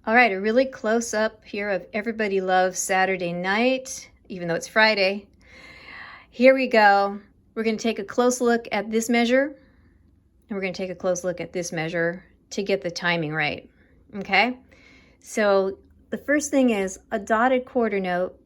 All right, a really close up here of Everybody Loves Saturday Night, even though it's Friday. Here we go. We're going to take a close look at this measure, and we're going to take a close look at this measure to get the timing right, okay? So the first thing is a dotted quarter note,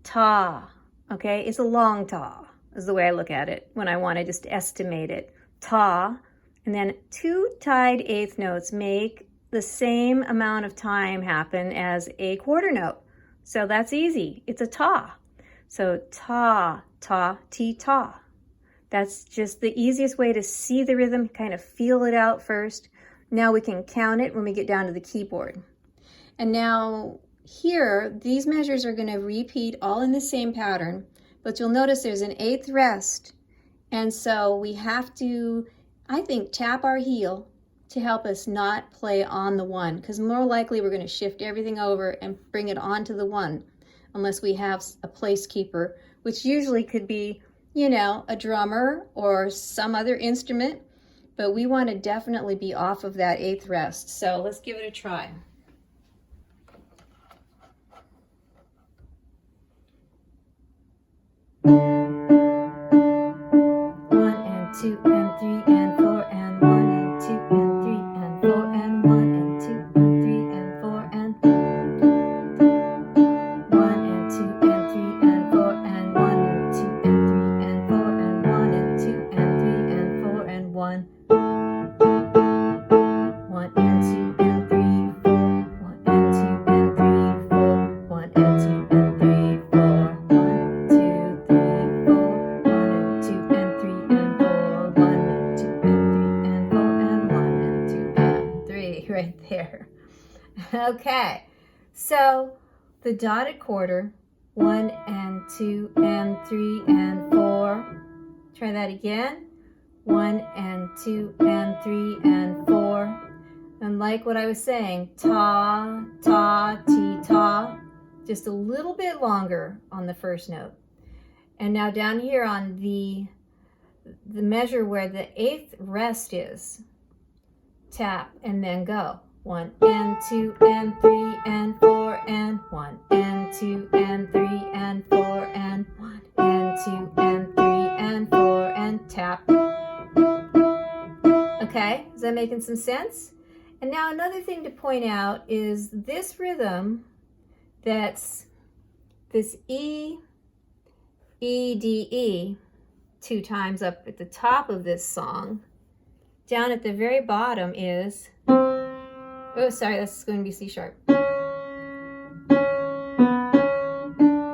ta, okay? It's a long ta, is the way I look at it when I want to just estimate it. Ta, and then two tied eighth notes make the same amount of time happen as a quarter note. So that's easy. It's a ta. So ta, ta, ti, ta. That's just the easiest way to see the rhythm, kind of feel it out first. Now we can count it when we get down to the keyboard. And now here, these measures are going to repeat all in the same pattern, but you'll notice there's an eighth rest. And so we have to, I think, tap our heel to help us not play on the one, because more likely we're going to shift everything over and bring it onto the one, unless we have a place keeper, which usually could be, you know, a drummer or some other instrument, but we want to definitely be off of that eighth rest. So let's give it a try. 2 and 3 and 4 and 1 and 2 and 3 and 4 and 1 and 2 and 3 and 4 and 1 and 2 and 3 and 4 and 1 and 2 and 3 and 4 and 1 and 2 and 3 and 4 and 1 1 and 2 and 3 4 1 and 2 and 3 4 1 and 2 and 3 4 1 2 3 4 1 and 2 and 3 and 4 right there. Okay, so the dotted quarter, 1 and 2 and 3 and 4. Try that again. 1 and 2 and 3 and 4. And like what I was saying, ta, ta, ti, ta. Just a little bit longer on the first note. And now down here on the measure where the eighth rest is, tap and then go. 1 and 2 and 3 and 4 and 1 and 2 and 3 and 4 and 1 and 2 and 3 and 4 and tap. Okay, is that making some sense? And now another thing to point out is this rhythm, that's this E, E, D, E, 2 times up at the top of this song. Down at the very bottom is, oh, sorry, that's going to be C sharp.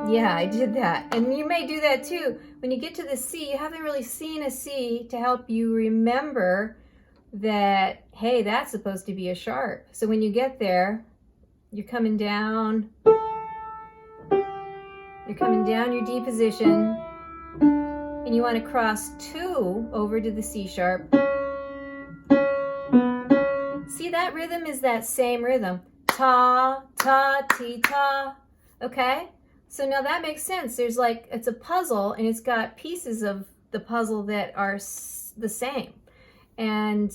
Yeah, I did that. And you may do that too. When you get to the C, you haven't really seen a C to help you remember that, hey, that's supposed to be a sharp. So when you get there, you're coming down your D position, and you want to cross 2 over to the C sharp. See, that rhythm is that same rhythm. Ta, ta, ti, ta. Okay? So now that makes sense. There's like, it's a puzzle, and it's got pieces of the puzzle that are the same. And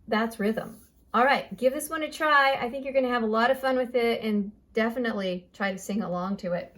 that's rhythm. All right, give this one a try. I think you're going to have a lot of fun with it, and definitely try to sing along to it.